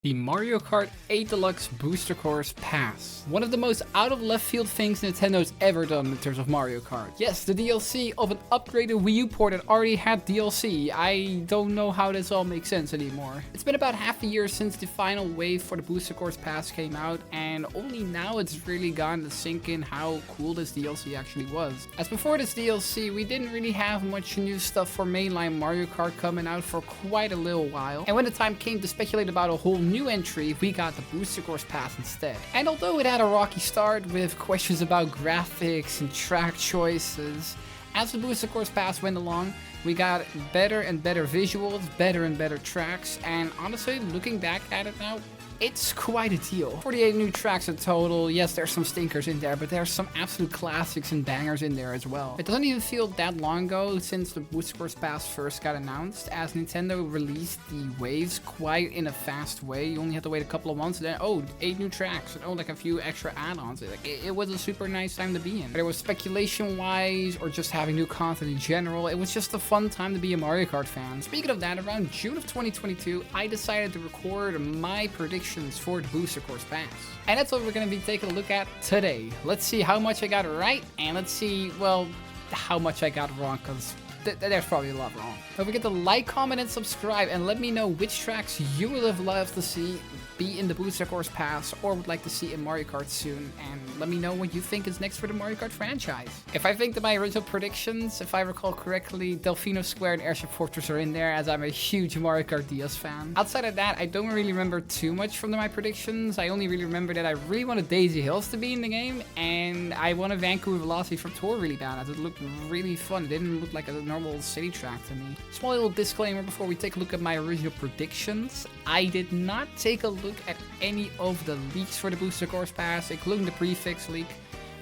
The Mario Kart 8 Deluxe Booster Course Pass. One of the most out of left field things Nintendo's ever done in terms of Mario Kart. Yes, the DLC of an upgraded Wii U port that already had DLC. I don't know how this all makes sense anymore. It's been about half a year since the final wave for the Booster Course Pass came out, and only now it's really gotten to sink in how cool this DLC actually was. As before this DLC, we didn't really have much new stuff for mainline Mario Kart coming out for quite a little while, and when the time came to speculate about a whole new entry, we got the Booster Course Pass instead. And although it had a rocky start with questions about graphics and track choices, as the Booster Course Pass went along, we got better and better visuals, better and better tracks, and honestly, looking back at it now, it's quite a deal. 48 new tracks in total. Yes, there's some stinkers in there, but there's some absolute classics and bangers in there as well. It doesn't even feel that long ago since the Booster Course Pass first got announced, as Nintendo released the waves quite in a fast way. You only had to wait a couple of months, and then, oh, 8 new tracks, and oh, like a few extra add-ons. It was a super nice time to be in. Whether it was speculation-wise, or just having new content in general, it was just a fun time to be a Mario Kart fan. Speaking of that, around June of 2022, I decided to record my predictions for the Booster Course Pass. And that's what we're going to be taking a look at today. Let's see how much I got right, and let's see, well, how much I got wrong, because there's probably a lot wrong. Don't forget to like, comment, and subscribe, and let me know which tracks you would have loved to see be in the Booster Course Pass, or would like to see in Mario Kart soon, and let me know what you think is next for the Mario Kart franchise. If I think that my original predictions, if I recall correctly, Delfino Square and Airship Fortress are in there, as I'm a huge Mario Kart DS fan. Outside of that, I don't really remember too much from my predictions. I only really remember that I really wanted Daisy Hills to be in the game, and I wanted Vancouver Velocity from Tour really bad, as it looked really fun. It didn't look like a normal city track to me. Small little disclaimer before we take a look at my original predictions. I did not take a look at any of the leaks for the Booster Course Pass, including the prefix leak.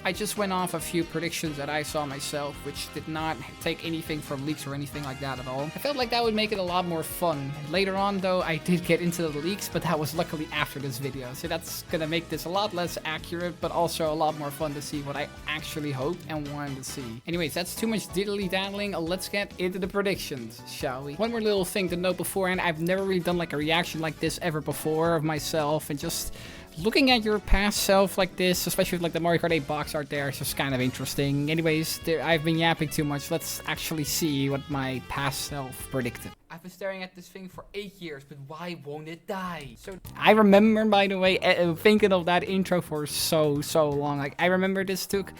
I just went off a few predictions that I saw myself, which did not take anything from leaks or anything like that at all. I felt like that would make it a lot more fun. Later on though, I did get into the leaks, but that was luckily after this video. So that's gonna make this a lot less accurate, but also a lot more fun to see what I actually hoped and wanted to see. Anyways, that's too much diddly-daddling. Let's get into the predictions, shall we? One more little thing to note beforehand. I've never really done like a reaction like this ever before of myself, and just looking at your past self like this, especially with like the Mario Kart 8 box art there, is just kind of interesting. Anyways, I've been yapping too much. Let's actually see what my past self predicted. I've been staring at this thing for 8 years, but why won't it die? So I remember, by the way, thinking of that intro for so long. Like, I remember this took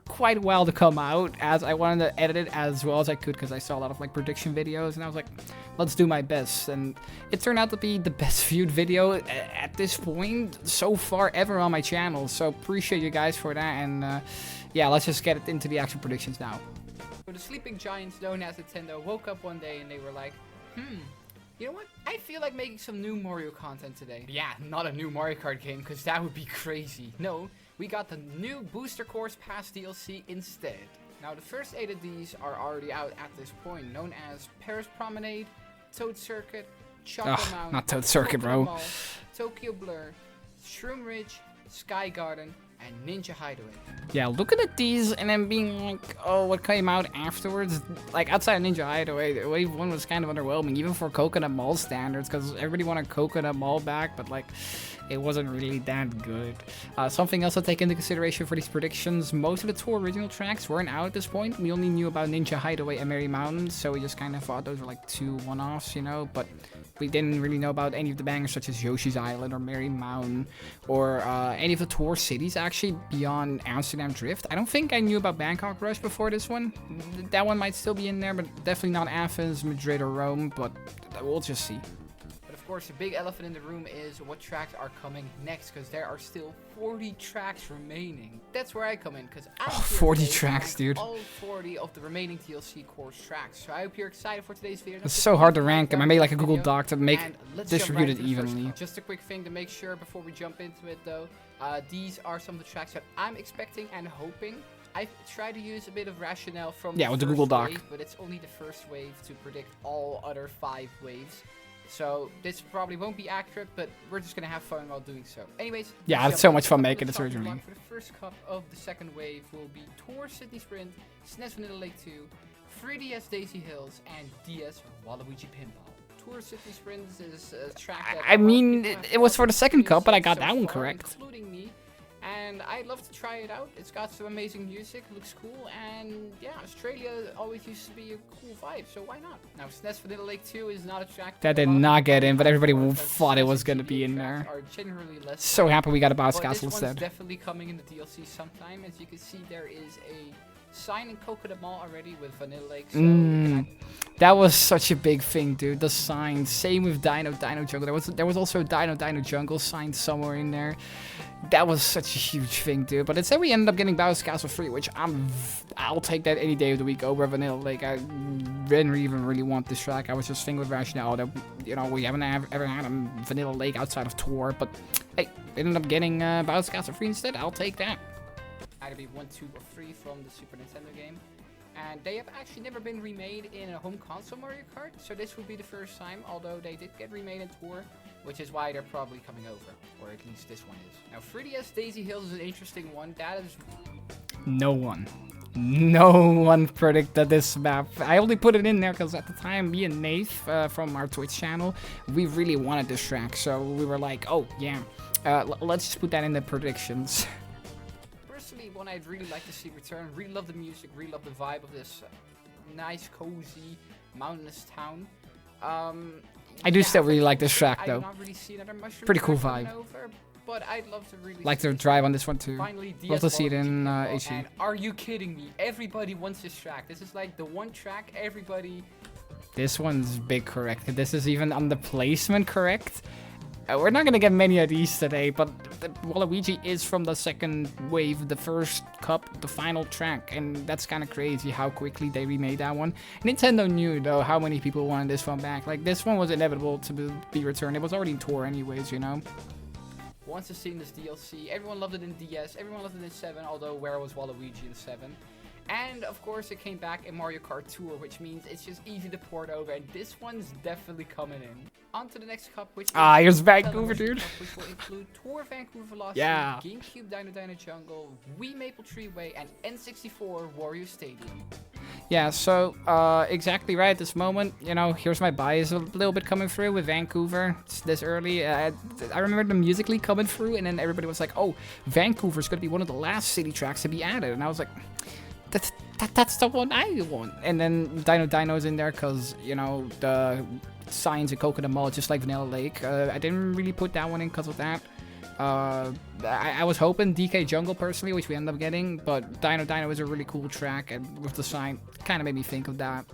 quite a while to come out, as I wanted to edit it as well as I could, because I saw a lot of like prediction videos, and I was like, let's do my best. And it turned out to be the best viewed video at this point so far ever on my channel, so appreciate you guys for that. And yeah, let's just get into the actual predictions now. So the sleeping giants known as Nintendo woke up one day and they were like, you know what? I feel like making some new Mario content today. Yeah, not a new Mario Kart game, because that would be crazy. No, we got the new Booster Course Pass DLC instead. Now, the first 8 of these are already out at this point, known as Paris Promenade, Toad Circuit, Choco Mountain, not Toad Circuit, bro. Mall, Tokyo Blur, Shroom Ridge, Sky Garden, and Ninja Hideaway. Yeah, looking at these and then being like, oh, what came out afterwards? Like, outside of Ninja Hideaway, Wave 1 was kind of underwhelming, even for Coconut Mall standards, because everybody wanted Coconut Mall back, but like, it wasn't really that good. Something else to take into consideration for these predictions, most of the 2 original tracks weren't out at this point. We only knew about Ninja Hideaway and Merry Mountain, so we just kind of thought those were like 2 one-offs, you know, but we didn't really know about any of the bangers such as Yoshi's Island or Merry Mountain, or any of the tour cities actually beyond Amsterdam Drift. I don't think I knew about Bangkok Rush before this one. That one might still be in there, but definitely not Athens, Madrid, or Rome, but we'll just see. Of course, the big elephant in the room is what tracks are coming next, because there are still 40 tracks remaining. That's where I come in, because I'm 40 tracks, dude. All 40 of the remaining DLC course tracks. So I hope you're excited for today's video. It's so hard to rank them. I made like a Google Doc to make distribute it evenly. Just a quick thing to make sure before we jump into it, though. These are some of the tracks that I'm expecting and hoping. I tried to use a bit of rationale from with the Google Doc, wave, but it's only the first wave to predict all other 5 waves. So this probably won't be accurate, but we're just gonna have fun while doing so. Anyways, yeah, it's so much fun making this originally. For the first cup of the second wave will be Tour Sydney Sprint, SNES Vanilla Lake 2, 3DS Daisy Hills, and DS Waluigi Pinball. Tour City Sprints is a track that I mean, it was for the second cup, but I got so that one far, correct. including me. And I'd love to try it out. It's got some amazing music, looks cool, and yeah, Australia always used to be a cool vibe, so why not? Now, SNES Vanilla Lake 2 is not a track That did not get in, but everybody thought it was gonna be in there. So happy we got a Bounce Castle instead. instead. Definitely coming in the DLC sometime. As you can see, there is a sign in Coconut Mall already with Vanilla Lake. So that was such a big thing, dude. The sign. Same with Dino Jungle. There was also a Dino Jungle sign somewhere in there. That was such a huge thing, dude. But instead we ended up getting Bowser's Castle 3, which I'll take that any day of the week over Vanilla Lake. I didn't even really want this track. I was just thinking with rationale that, you know, we haven't ever had a Vanilla Lake outside of Tour. But hey, we ended up getting Bowser's Castle 3 instead. I'll take that. Either be 1, 2, or 3 from the Super Nintendo game. And they have actually never been remade in a home console Mario Kart, so this would be the first time, although they did get remade in Tour, which is why they're probably coming over, or at least this one is. Now, 3DS Daisy Hills is an interesting one. That is... No one predicted this map. I only put it in there because at the time, me and Nath from our Twitch channel, we really wanted this track, so we were like, oh, yeah, let's just put that in the predictions. One I'd really like to see return. Really love the music, really love the vibe of this nice, cozy, mountainous town. I do still really like this track though. Not really see another mushroom pretty cool track vibe. over, but I'd love to really like to drive on this one too. Finally, love to see it in HD. And are you kidding me? Everybody wants this track. This is like the one track everybody... This one's big correct. This is even on the placement correct. We're not going to get many of these today, but Waluigi is from the second wave, the first cup, the final track, and that's kind of crazy how quickly they remade that one. Nintendo knew, though, how many people wanted this one back. Like, this one was inevitable to be returned. It was already in Tour anyways, you know? Once you've seen this DLC, everyone loved it in DS, everyone loved it in 7, although where was Waluigi in 7? And, of course, it came back in Mario Kart Tour, which means it's just easy to port over, and this one's definitely coming in. On to the next cup, which here's Vancouver, dude. Which will include Tour Vancouver Velocity, yeah. GameCube Dino Jungle, Wii Maple Treeway, and N64 Wario Stadium. Yeah, so, exactly right at this moment, you know, here's my bias a little bit coming through with Vancouver. It's this early. I remember the musically coming through, and then everybody was like, oh, Vancouver's going to be one of the last city tracks to be added. And I was like... That's the one I want. And then Dino's in there because, you know, the signs at Coconut Mall, just like Vanilla Lake. I didn't really put that one in because of that. I was hoping DK Jungle personally, which we ended up getting, but Dino is a really cool track, and with the sign, kind of made me think of that.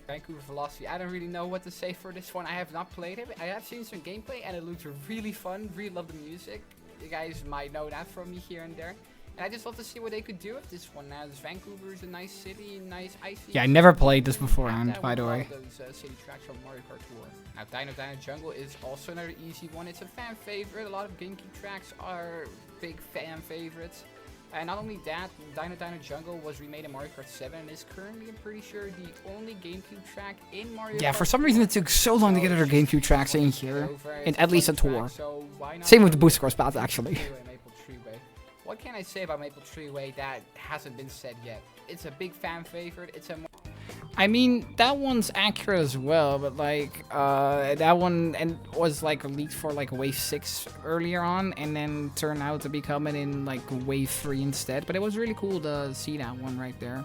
Vancouver Velocity, I don't really know what to say for this one. I have not played it. I have seen some gameplay, and it looks really fun. Really love the music. You guys might know that from me here and there. And I just love to see what they could do with this one. Now, Vancouver is a nice city, nice icy. Yeah, I never played this beforehand, by the way. Those city tracks from Mario Kart Tour. Now, Dino Jungle is also another easy one. It's a fan favorite. A lot of GameCube tracks are big fan favorites. And not only that, Dino Jungle was remade in Mario Kart 7 and is currently, I'm pretty sure, the only GameCube track in Mario Kart. Yeah, for some reason it took so long to get other GameCube tracks in here, and at least a Tour. Same with the Booster Course path, actually. What can I say about Maple Treeway that hasn't been said yet? It's a big fan favorite. It's a... I mean, that one's accurate as well, but like, that one was like leaked for like Wave 6 earlier on, and then turned out to be coming in like Wave 3 instead. But it was really cool to see that one right there.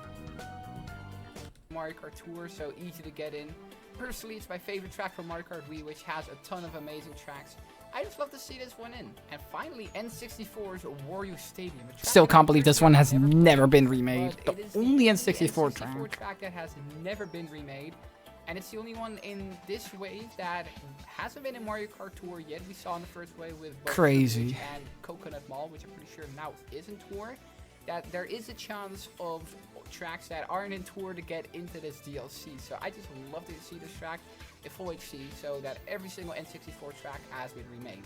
Mario Kart Tour, so easy to get in. Personally, it's my favorite track from Mario Kart Wii, which has a ton of amazing tracks. I just love to see this one in. And finally, N64's Wario Stadium. Still can't believe this one has never been remade. The only N64 track that has never been remade. And it's the only one in this wave that hasn't been in Mario Kart Tour yet. We saw in the first wave with both Crazy and Coconut Mall, which I'm pretty sure now is in Tour. That there is a chance of tracks that aren't in Tour to get into this DLC. So I just love to see this track in full HD, so that every single N64 track has been remade.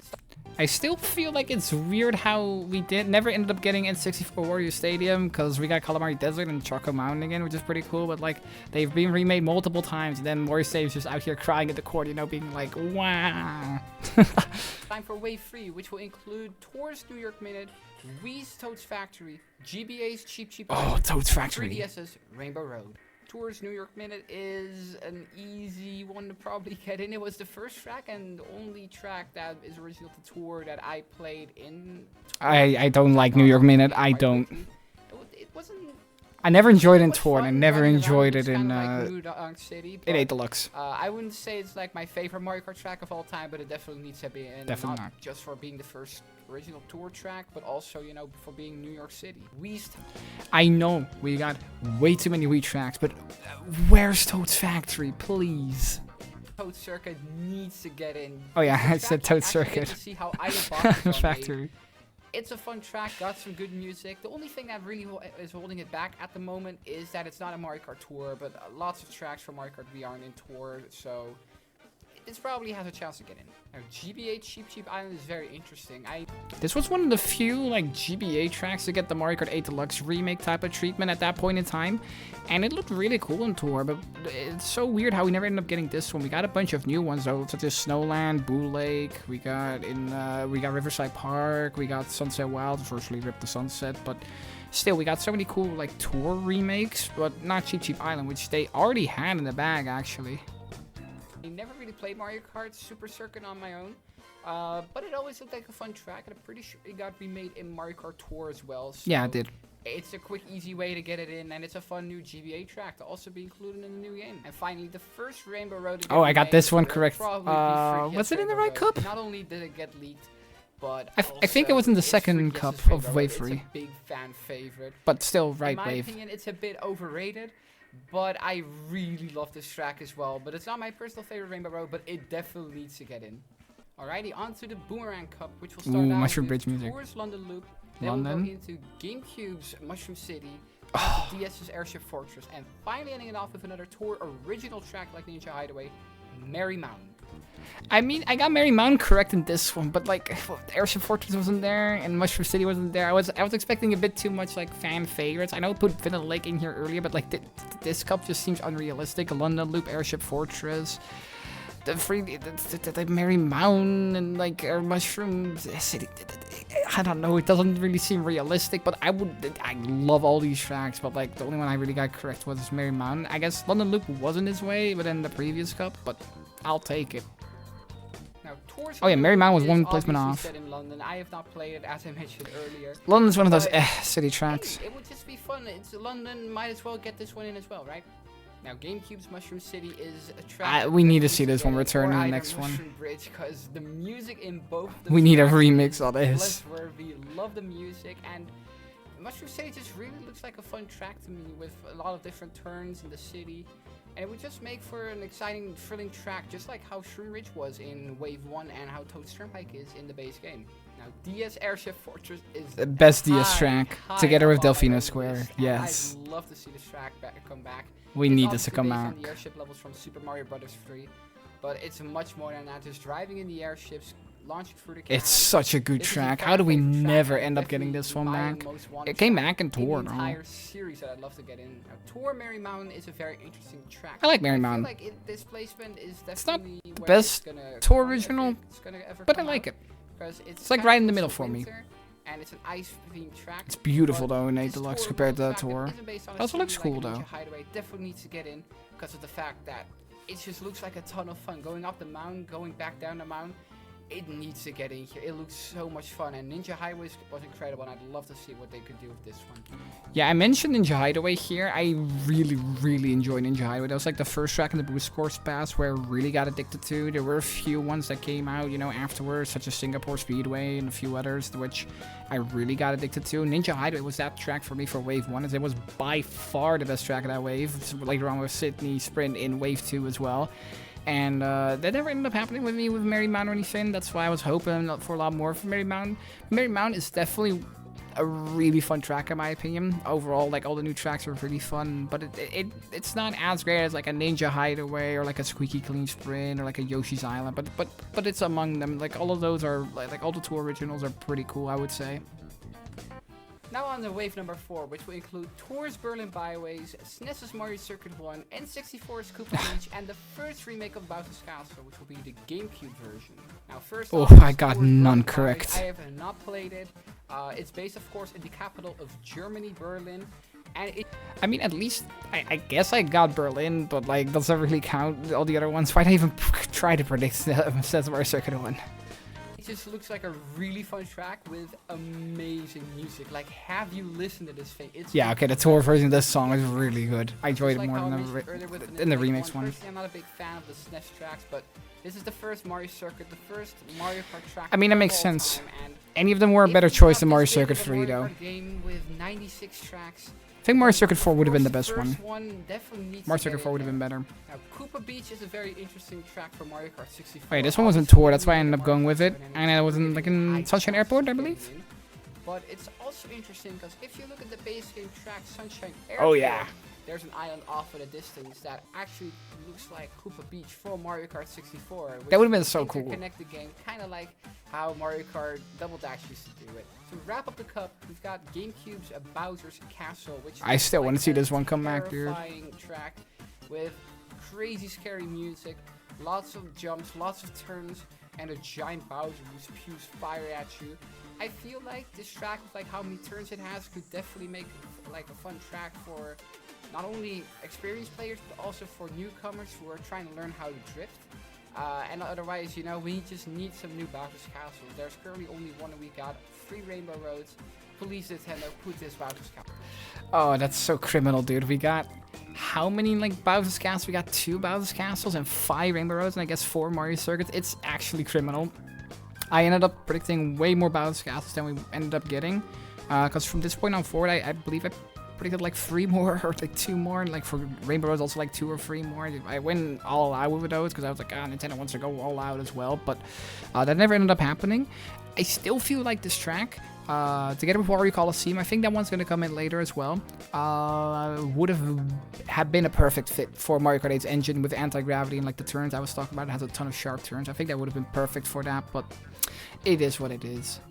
I still feel like it's weird how we never ended up getting N64 Wario Stadium, because we got Calamari Desert and Choco Mountain again, which is pretty cool, but like, they've been remade multiple times, and then Wario Stadium's just out here crying at the court, you know, being like, wow. Time for Wave 3, which will include Tour's New York Minute, Wii's Toad's Factory, GBA's Cheap Oh, Toad's Factory. 3DS's Rainbow Road. Tours New York Minute is an easy one to probably get in. It was the first track and only track that is original to Tour that I played in. I don't like New York Minute. I don't. It wasn't. I never enjoyed it in much Tour, and I fun never driving enjoyed around. it It's in kinda like New York City, in but, 8 Deluxe. I wouldn't say it's like my favorite Mario Kart track of all time, but it definitely needs to be in. Definitely not not. just for being the first original Tour track, but also, you know, for being New York City. I know we got way too many Wii tracks, but where's Toad's Factory, please? Toad Circuit needs to get in. Oh yeah, I It's a said track Toad you actually get Circuit. to see how either box is made. Factory. It's a fun track, got some good music. The only thing that really is holding it back at the moment is that it's not a Mario Kart Tour, but lots of tracks from Mario Kart V aren't in Tour, so it probably has a chance to get in. Now, GBA Cheap Island is very interesting. This was one of the few like GBA tracks to get the Mario Kart 8 Deluxe remake type of treatment at that point in time, and it looked really cool on Tour. But it's so weird how we never ended up getting this one. We got a bunch of new ones though, such as Snowland, Boo Lake. We got Riverside Park. We got Sunset Wild. Unfortunately, ripped the sunset, but still, we got so many cool like Tour remakes, but not Cheap Island, which they already had in the bag actually. I never really played Mario Kart Super Circuit on my own, but it always looked like a fun track, and I'm pretty sure it got remade in Mario Kart Tour as well. So Yeah, it did. it's a quick, easy way to get it in, and it's a fun new GBA track to also be included in the new game. And finally, the first Rainbow Road. Oh, I got this one will correct. probably be Was it in the Rainbow right Road. cup? Not only did it get leaked, but I think it was in the second cup of Wave 3. It's a big fan favorite. But still, right In my wave. opinion, it's a bit overrated, but I really love this track as well. But it's not my personal favorite Rainbow Road, but it definitely needs to get in. Alrighty, on to the Boomerang Cup, which will start out Mushroom with Bridge music. Tours London Loop. Then we'll go into GameCube's Mushroom City, DS's Airship Fortress, and finally ending it off with another Tour original track like Ninja Hideaway, Merry Mountain. I mean, I got Merry Mountain correct in this one, but like Airship Fortress wasn't there and Mushroom City wasn't there. I was expecting a bit too much like fan favorites. I know I put Vanilla Lake in here earlier, but like this cup just seems unrealistic. London Loop, Airship Fortress, the Merry Mountain, and like Mushroom City. I don't know. It doesn't really seem realistic, but I love all these tracks, but like the only one I really got correct was Merry Mountain. I guess London Loop wasn't his way, but in the previous cup, but I'll take it. Now, Tours Oh yeah, Merry Mountain was is one placement obviously off. set in London. I have not played it, as I mentioned earlier. London's one of those But, city tracks. Hey, it would just be fun. It's London, might as well get this one in as well, right? Now, GameCube's Mushroom City is a track. We need to that see needs this one get return or in the either next one. Mushroom Bridge, because the music in both. Of We need a tracks remix is of this. bless-worthy. Love the music, and Mushroom City just really looks like a fun track to me, with a lot of different turns in the city. And it would just make for an exciting, thrilling track, just like how Shroom Ridge was in Wave 1 and how Toad's Turnpike is in the base game. Now, DS Airship Fortress is The best DS high, track, high together up with on my Delfino list, Square. and Yes. I'd love to see this track come back. We It's need this to obviously come based on back. the airship levels from Super Mario Bros. 3, but it's much more than that. Just driving in the airships, launching through the It's cannons. such a good This is a track. fan How do we favorite track, never and end up getting definitely this one my back? most wanted It came track back in Tour, the though. entire series that I'd love to get in. Now, Tour Merry Mountain is a very interesting track. I like Merry feel Mountain. like this placement is not definitely the where best it's gonna Tour come if original, it's gonna ever but I come like out, it. 'cause It's like kinda right in the close middle to for me. winter, and it's an ice-themed track. It's beautiful but though in 8 this Deluxe Tour compared to original the track that Tour. isn't based on a Also looks city like cool Ninja though. Hideaway definitely needs to get in because of the fact that it just looks like a ton of fun. Going up the mountain, going back down the mountain, it needs to get in here. It looks so much fun, and Ninja Highway was incredible, and I'd love to see what they could do with this one. Yeah, I mentioned Ninja Hideaway here. I really enjoy Ninja Hideaway. That was like the first track in the Boost Course Pass where I really got addicted to. There were a few ones that came out, you know, afterwards, such as Singapore Speedway and a few others, which I really got addicted to. Ninja Hideaway was that track for me for Wave 1, as it was by far the best track of that wave. Later on with Sydney Sprint in Wave 2 as well. And that never ended up happening with me with Merry Mountain or anything. That's why I was hoping for a lot more from Merry Mountain. Merry Mountain is definitely a really fun track in my opinion. Overall, like all the new tracks are really fun, but it's not as great as like a Ninja Hideaway or like a Squeaky Clean Sprint or like a Yoshi's Island. But it's among them. Like all of those are like all the two originals are pretty cool, I would say. Now on to wave number 4, which will include Tours Berlin Byways, SNES's Mario Circuit 1, N64's Koopa Beach, and the first remake of Bowser's Castle, which will be the GameCube version. Now first Oh, off, I got Tours none Berlin Byways. correct. I have not played it. It's based, of course, in the capital of Germany, Berlin. And I mean, at least I guess I got Berlin, but like does that really count? All the other ones? Why did I even try to predict the Mario Circuit one? it just looks like a really fun track with amazing music. Like, have you listened to this thing? It's Yeah, okay, the tour version of this song is really good. I enjoyed it like more how I than mentioned earlier with in the Nick remix one. Personally, I'm not a big fan of the SNES tracks, but this is the first Mario Circuit, the first Mario Kart track. I mean, that of makes all sense. time, and Any of them were a if better you choice have than Mario this big Circuit of a 3, Mario though. Kart game with 96 tracks. I think Mario then Circuit 4 would have been the of course best one. first one definitely needs Mario to Circuit get 4 in would have been there. better. Now, Koopa Beach is a very interesting track for Mario Kart 64. Wait, this one was in Obviously, tour, that's why I we ended know up going with it. Mario Kart And it was in, like, in high Sunshine chances Airport, I of believe. getting in. But it's also interesting because if you look at the base game track Sunshine Airport, Oh, yeah. there's an island off in the distance that actually looks like Koopa Beach from Mario Kart 64. That would've been so cool. Connect the game, kind of like how Mario Kart Double Dash used to do it. To wrap up the cup, we've got GameCube's Bowser's Castle, which I is still like wanna see a this one come back, dude. terrifying track with crazy scary music, lots of jumps, lots of turns, and a giant Bowser who spews fire at you. I feel like this track, with like how many turns it has, could definitely make like a fun track for not only experienced players but also for newcomers who are trying to learn how to drift. And otherwise, you know, we just need some new Bowser's Castle. There's currently only one, and we got 3 Rainbow Roads. Please, Nintendo, put this Bowser's Castle. Oh, that's so criminal, dude. We got how many like Bowser's Castles? We got 2 Bowser's Castles and 5 Rainbow Roads, and I guess 4 Mario Circuits. It's actually criminal. I ended up predicting way more Bowser's Castles than we ended up getting. Because from this point on forward, I believe I predicted like 3 more or like 2 more. And like for Rainbow Roads, also like 2 or 3 more. I went all out with those because I was like, Nintendo wants to go all out as well. But that never ended up happening. I still feel like this track, together with Wario Coliseum, I think that one's going to come in later as well, would have been a perfect fit for Mario Kart 8's engine with anti-gravity and like the turns I was talking about. It has a ton of sharp turns. I think that would have been perfect for that, but it is what it is.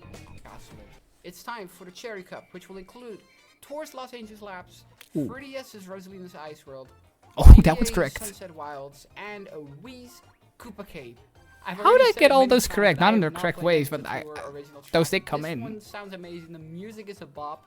It's time for the Cherry Cup, which will include Tours Los Angeles Labs, Ooh. 3DS's Rosalina's Ice World, Oh, that was GBA's correct. Sunset Wilds, and a Wii's Koopa Cave. How did I get all those correct? Not in the correct ways, but those did come in. This one sounds amazing. The music is a bop.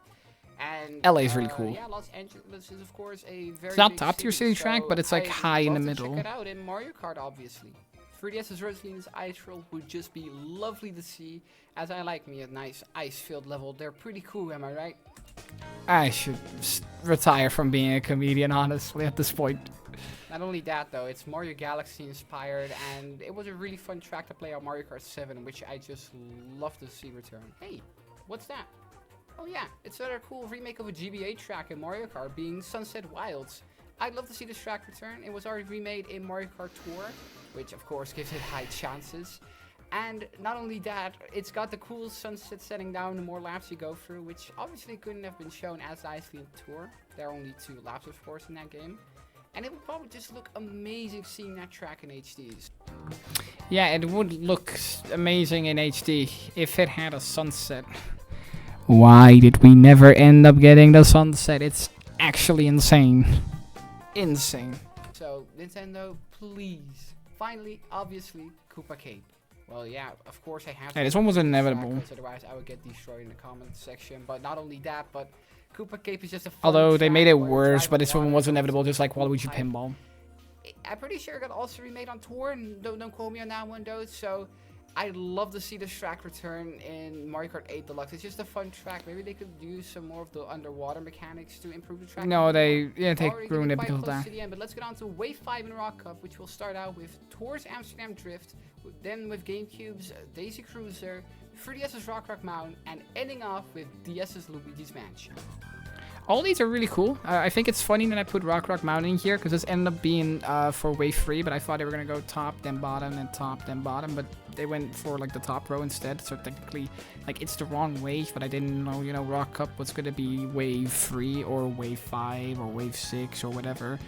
And LA is really cool. Yeah, Los Angeles is of course a very It's not big top tier city track, so but it's like I'd high in the love to middle. Check it out in Mario Kart, obviously. 3DS's Rosalina's Ice World would just be lovely to see, as I like me a nice ice-filled level. They're pretty cool, am I right? I should retire from being a comedian, honestly, at this point. Not only that though, it's Mario Galaxy inspired, and it was a really fun track to play on Mario Kart 7, which I just love to see return. Hey, what's that? Oh yeah, it's another cool remake of a GBA track in Mario Kart, being Sunset Wilds. I'd love to see this track return. It was already remade in Mario Kart Tour, which of course gives it high chances. And not only that, it's got the cool sunset setting down the more laps you go through, which obviously couldn't have been shown as nicely in Tour. There are only 2 laps of course in that game. And it would probably just look amazing seeing that track in HDs. Yeah, it would look amazing in HD if it had a sunset. Why did we never end up getting the sunset? It's actually insane. Insane. So, Nintendo, please. Finally, obviously, Koopa Cape. Well, yeah, of course I have to. Hey, this one was inevitable. Otherwise, I would get destroyed in the comment section. But not only that, but Koopa Cape is just a fun Although they track made it where you worse, drive but this one water was and inevitable, it's just like cool Waluigi type. Pinball. I'm pretty sure it got also remade on Tour, and don't quote me on that one though. So I'd love to see this track return in Mario Kart 8 Deluxe. It's just a fun track. Maybe they could use some more of the underwater mechanics to improve the track. No, they Already ruined it quite because of close that. to the end, but let's get on to Wave 5 in Rock Cup, which will start out with Tours Amsterdam Drift, then with GameCube's Daisy Cruiser, 3DS's Rock Mountain, and ending off with DS's Luigi's Mansion. All these are really cool. I think it's funny that I put Rock Mountain in here because this ended up being for wave 3, but I thought they were going to go top, then bottom, and top, then bottom, but they went for like the top row instead, so technically like it's the wrong wave, but I didn't know, you know, Rock Cup was going to be wave 3 or wave 5 or wave 6 or whatever.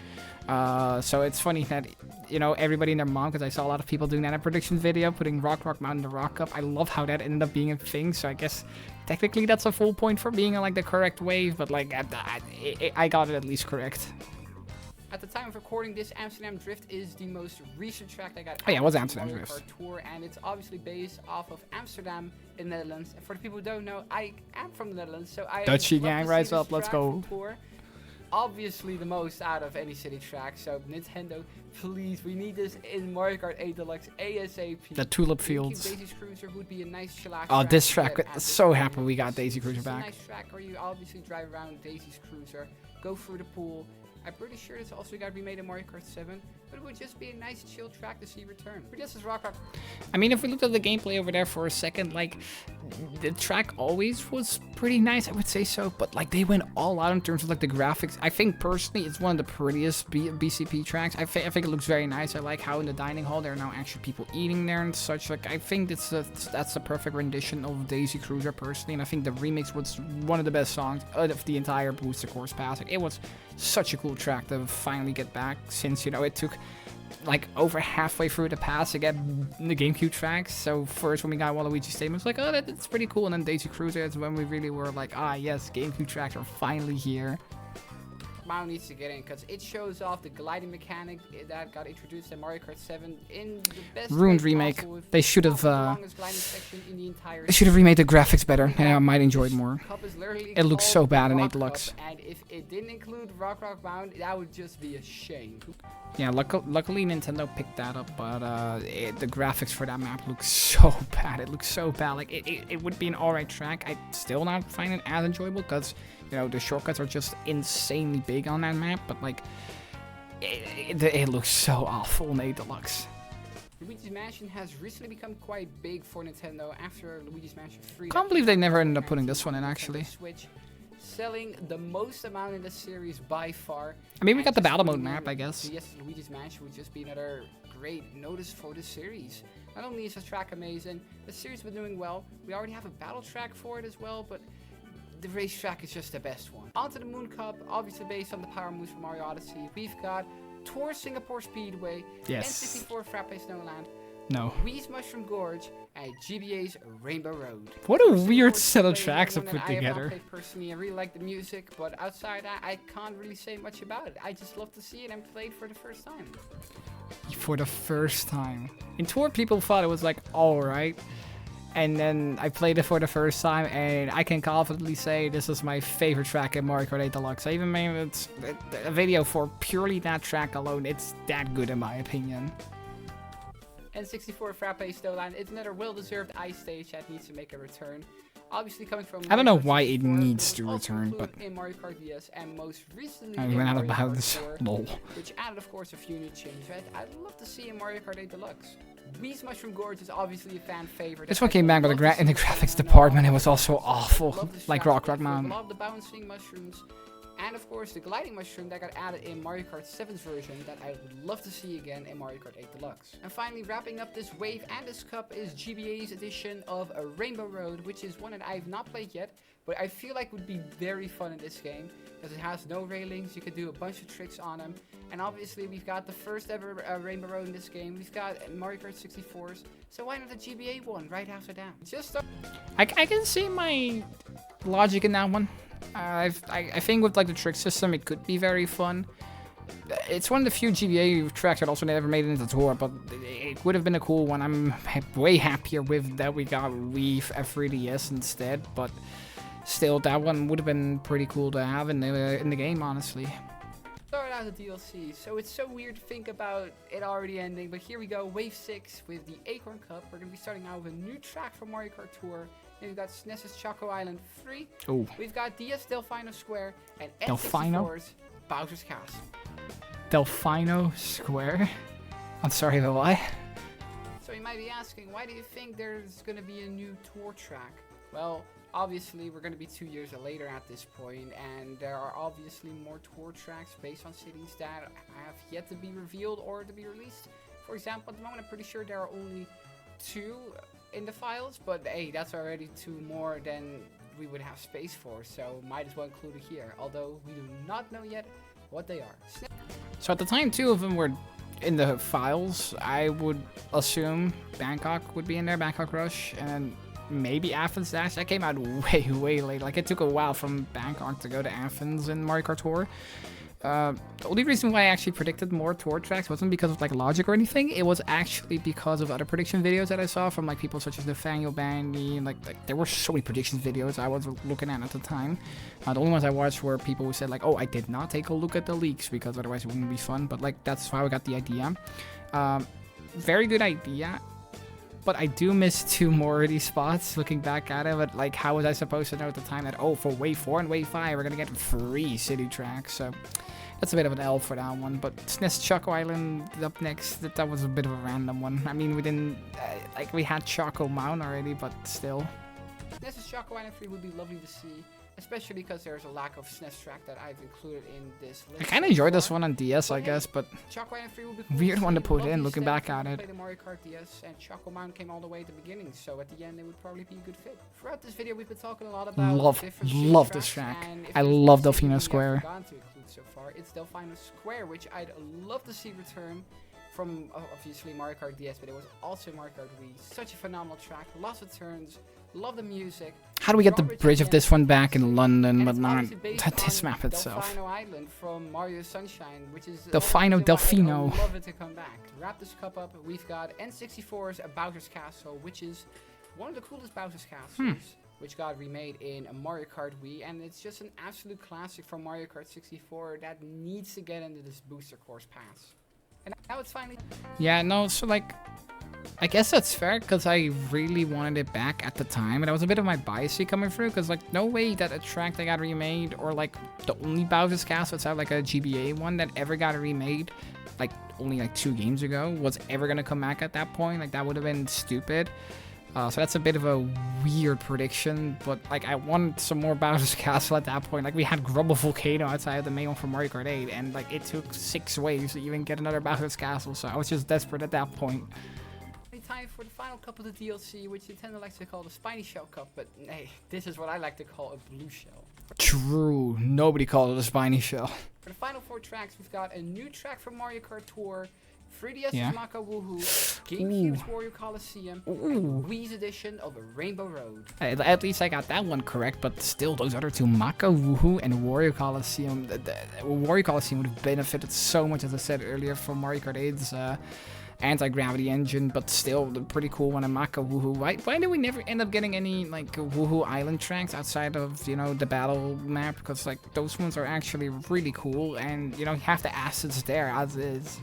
So it's funny that, you know, everybody and their mom, because I saw a lot of people doing that in a prediction video, putting Rock Mountain to Rock Cup. I love how that ended up being a thing, so I guess technically that's a full point for being like the correct wave, but like I got it at least correct. At the time of recording this, Amsterdam Drift is the most recent track that got Oh yeah, it was added to Amsterdam Mario Drift. Kart Tour, and it's obviously based off of Amsterdam in the Netherlands. And for the people who don't know, I am from the Netherlands, so I Dutchie love gang, to see rise this up, let's track go. from Tour. obviously the most out of any city track. So Nintendo, please, we need this in Mario Kart 8 Deluxe ASAP. The Tulip GameCube Fields. Daisy's Cruiser would be a nice chillax Oh, track this to track, get at so this happy point. we got Daisy Cruiser It's a back. nice track where you obviously drive around Daisy's Cruiser, go through the pool. I'm pretty sure it's also got to be made in Mario Kart 7, but it would just be a nice chill track to see return. But this is Rock. I mean, if we looked at the gameplay over there for a second, like, the track always was pretty nice, I would say so, but like they went all out in terms of like the graphics. I think personally it's one of the prettiest BCP tracks. I think it looks very nice. I like how in the dining hall there are now actually people eating there and such. Like, I think that's the perfect rendition of Daisy Cruiser personally, and I think the remix was one of the best songs of the entire Booster Course pass. Like, it was such a cool track to finally get back, since, you know, it took like over halfway through the pass to get the GameCube tracks. So first when we got Waluigi's Stadium, it was like, oh, that's pretty cool. And then Daisy Cruiser is when we really were like, ah, yes, GameCube tracks are finally here. Mario needs to get in because it shows off the gliding mechanic that got introduced in Mario Kart 7 in the best Ruined way remake. possible, with They should have the longest gliding section in the entire they should have remade the graphics better. Yeah, I might enjoy it more. Cup is literally It looks called so bad in 8 Rock Deluxe. Cup, and if it didn't include Rock Bound, that would just be a shame. Yeah, luckily Nintendo picked that up, but the graphics for that map look so bad. It looks so bad. Like, it would be an alright track. I still not find it as enjoyable because, you know, the shortcuts are just insanely big on that map, but like, it looks so awful in 8 Deluxe. Luigi's Mansion has recently become quite big for Nintendo after Luigi's Mansion 3. Can't believe they never ended up putting this one in, actually. Switch, selling the most amount in the series by far. I mean, we got the And battle just mode map, I guess. so yes, Luigi's Mansion would just be another great notice for the series. Not only is the track amazing, the series been doing well. We already have a battle track for it as well, but the racetrack is just the best one. Onto the Moon Cup, obviously based on the power moves from Mario Odyssey. We've got Tour Singapore Speedway, Yes. N64 Frappe Snowland, No. Wii's Mushroom Gorge, and GBA's Rainbow Road. What a Mushroom weird Gorge set of is tracks to one put that I have not together. played personally. I really like the music, but outside that, I can't really say much about it. I just love to see it and play it for the first time. For the first time. In Tour, people thought it was like, alright. And then I played it for the first time, and I can confidently say this is my favorite track in Mario Kart 8 Deluxe. I even made a video for purely that track alone. It's that good in my opinion. N64 Frappe Snowland is another well-deserved ice stage that needs to make a return. Obviously coming from I don't Mario know Kart why it 64, needs it to was also return, included but in Mario Kart DS and most recently I in ran out Mario of Kart bounds. 4, Lol. which added, of course, a few new changes that I'd love to see in Mario Kart 8 Deluxe. Wii's Mushroom Gorge is obviously a fan favorite. This one came back, but in the graphics department it was also awful. Like Rock Mountain. I love the bouncing mushrooms. And of course the gliding mushroom that got added in Mario Kart 7's version that I would love to see again in Mario Kart 8 Deluxe. And finally wrapping up this wave and this cup is GBA's edition of a Rainbow Road, which is one that I've not played yet, but I feel like would be very fun in this game because it has no railings, you can do a bunch of tricks on them. And obviously we've got the first ever Rainbow Road in this game, we've got Mario Kart 64's, so why not the GBA one right after that? Just I can see my logic in that one. I think with like the trick system, it could be very fun. It's one of the few GBA tracks that also never made it into tour, but it would have been a cool one. I'm way happier with that we got Wii F3DS instead, but still, that one would have been pretty cool to have in the game, honestly. Start out the DLC, so it's so weird to think about it already ending, but here we go, Wave 6 with the Acorn Cup. We're going to be starting out with a new track from Mario Kart Tour. Then we've got SNES's Choco Island 3. Oh. We've got DS Delfino Square and Delfino? N64's Bowser's Castle. Delfino Square? I'm sorry, but why? So you might be asking, why do you think there's going to be a new tour track? Well, obviously we're going to be 2 years later at this point, and there are obviously more tour tracks based on cities that have yet to be revealed or to be released. For example, at the moment I'm pretty sure there are only 2 in the files, but hey, that's already 2 more than we would have space for, so might as well include it here, although we do not know yet what they are. So at the time 2 of them were in the files. I would assume Bangkok would be in there, Bangkok Rush, and maybe Athens Dash. That came out way late. Like, it took a while from Bangkok to go to Athens in Mario Kart Tour. The only reason why I actually predicted more tour tracks wasn't because of like logic or anything. It was actually because of other prediction videos that I saw from like people such as Nathaniel Bandy. Like there were so many prediction videos I was looking at the time. The only ones I watched were people who said like, oh, I did not take a look at the leaks because otherwise it wouldn't be fun. But like that's how I got the idea. Very good idea. But I do miss 2 more of these spots looking back at it. But like, how was I supposed to know at the time that, oh, for wave 4 and wave 5, we're going to get free city tracks. So that's a bit of an L for that one. But SNES Choco Island up next, that was a bit of a random one. I mean, we didn't, like we had Choco Mountain already, but still. SNES Choco Island 3 would be lovely to see. Especially because there's a lack of SNES track that I've included in this list. I kind of enjoyed this one on DS, I guess, but Choco Island 3 will be cool weird one to put lovely in, looking step. back at it. Played the Mario Kart DS, and Choco Mountain came all the way at the beginning, so at the end it would probably be a good fit. Throughout this video, we've been talking a lot about different Love city this track. tracks, and if I there's love one city Delfino we Square. haven't gotten to include so far, it's Delfino Square, which I'd love to see return from obviously Mario Kart DS, but it was also Mario Kart Wii. Such a phenomenal track, lots of turns. Love the music. How do we get the bridge of this one back in London, but not this map on itself? Delfino Island from Mario Sunshine, which is Delfino. I love it to come back. To wrap this cup up, we've got N64's Bowser's Castle, which is one of the coolest Bowser's Castles, which got remade in Mario Kart Wii, and it's just an absolute classic from Mario Kart 64 that needs to get into this booster course pass. And now it's finally... Yeah, no, so like, I guess that's fair, because I really wanted it back at the time, and that was a bit of my bias coming through, because like, no way that a track that got remade, or like, the only Bowser's Castle outside like a GBA one that ever got remade, like, only like 2 games ago, was ever gonna come back at that point. Like, that would have been stupid. So that's a bit of a weird prediction, but like I wanted some more Bowser's Castle at that point. Like we had Grubble Volcano outside of the main one from Mario Kart 8, and like it took 6 waves to even get another Bowser's Castle, so I was just desperate at that point. Time for the final cup of the DLC, which Nintendo likes to call the Spiny Shell Cup, but hey, this is what I like to call a blue shell. True, nobody called it a Spiny Shell. For the final 4 tracks, we've got a new track from Mario Kart Tour, 3DS's Maka Woohoo, GameCube's Wario Coliseum, and Wii's edition of Rainbow Road. At least I got that one correct, but still, those other 2, Maka Woohoo and Wario Coliseum, Wario Coliseum would have benefited so much, as I said earlier, from Mario Kart 8's anti-gravity engine, but still the pretty cool one in Maka Woohoo. Why did we never end up getting any like Woohoo Island tracks outside of, you know, the battle map? Because like those ones are actually really cool, and you know, you have the assets there as is.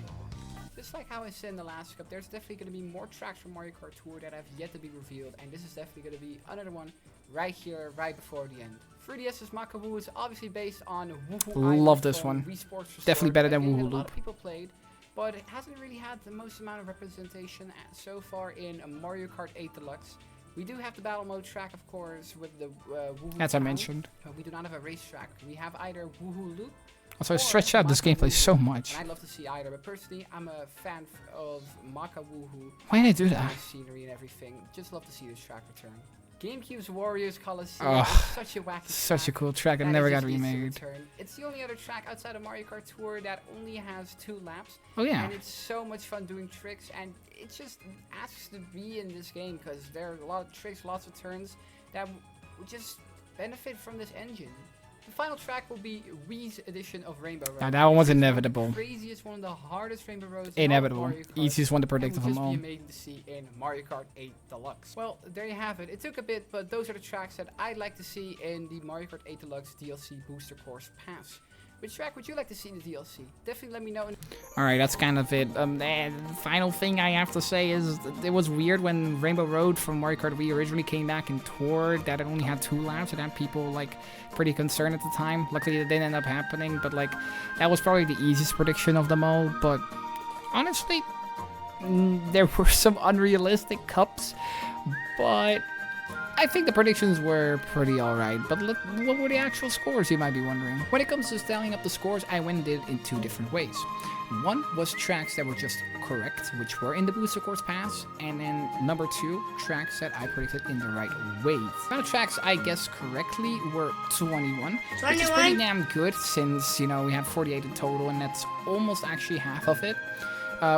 Just like how I said in the last cup, there's definitely going to be more tracks from Mario Kart Tour that have yet to be revealed, and this is definitely going to be another one right here, right before the end. 3DS's Maka Woohoo is obviously based on Woohoo Island. Love this one. Definitely better than Woohoo Loop. A lot of people played, but it hasn't really had the most amount of representation so far in Mario Kart 8 Deluxe. We do have the battle mode track, of course, with the Woohoo as I mentioned. But we do not have a race track. We have either Woohoo Loop. Also, I stretched out this gameplay so much. And I'd love to see either, but personally, I'm a fan of Maka Woohoo. Why did I do that? Scenery and everything. Just love to see this track return. GameCube's Warriors Coliseum is such a wacky such a cool track. It never got remade. It's the only other track outside of Mario Kart Tour that only has 2 laps. Oh yeah. And it's so much fun doing tricks, and it just asks to be in this game because there are a lot of tricks, lots of turns that would just benefit from this engine. The final track will be Wii's edition of Rainbow Road. Now, that one was inevitable. The craziest, one of the hardest Rainbow Roads. Inevitable. Easiest one to predict of them all. It would just be amazing to see in Mario Kart 8 Deluxe. Well, there you have it. It took a bit, but those are the tracks that I'd like to see in the Mario Kart 8 Deluxe DLC Booster Course Pass. Which track would you like to see in the DLC? Definitely let me know. Alright, that's kind of it. The final thing I have to say is it was weird when Rainbow Road from Mario Kart Wii originally came back in Tour that it only had 2 laps, and had people like pretty concerned at the time. Luckily it didn't end up happening, but like that was probably the easiest prediction of them all. But honestly, there were some unrealistic cups, but I think the predictions were pretty alright, but what were the actual scores, you might be wondering? When it comes to tallying up the scores, I went and did it in 2 different ways. One was tracks that were just correct, which were in the Booster Course Pass, and then number 2, tracks that I predicted in the right way. Now tracks I guessed correctly were 21, which is pretty damn good since, you know, we have 48 in total, and that's almost actually half of it.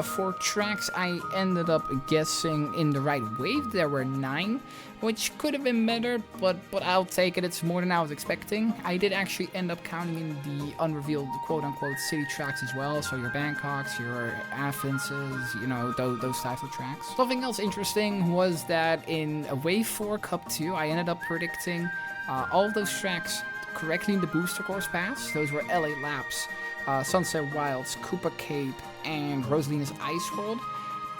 For tracks, I ended up guessing in the right wave. There were 9, which could have been better, but I'll take it. It's more than I was expecting. I did actually end up counting in the unrevealed quote-unquote city tracks as well. So your Bangkoks, your Athenses, you know, those types of tracks. Something else interesting was that in Wave 4 Cup 2, I ended up predicting all of those tracks correctly in the Booster Course Pass. Those were LA Laps, Sunset Wilds, Koopa Cape, and Rosalina's Ice World.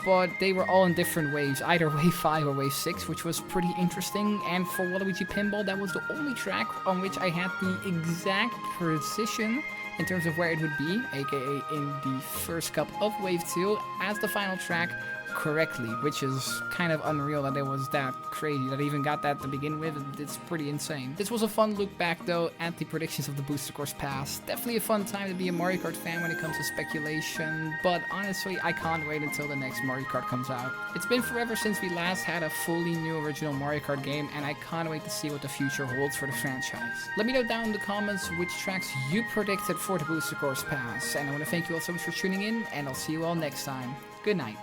But they were all in different waves, either Wave 5 or Wave 6, which was pretty interesting. And for Waluigi Pinball, that was the only track on which I had the exact precision in terms of where it would be, aka in the first cup of Wave 2, as the final track correctly, which is kind of unreal that it was that crazy that I even got that to begin with. It's pretty insane. This was a fun look back though at the predictions of the Booster Course Pass. Definitely a fun time to be a Mario Kart fan when it comes to speculation, but honestly I can't wait until the next Mario Kart comes out. It's been forever since we last had a fully new original Mario Kart game, and I can't wait to see what the future holds for the franchise. Let me know down in the comments which tracks you predicted for the Booster Course Pass, and I want to thank you all so much for tuning in, and I'll see you all next time. Good night.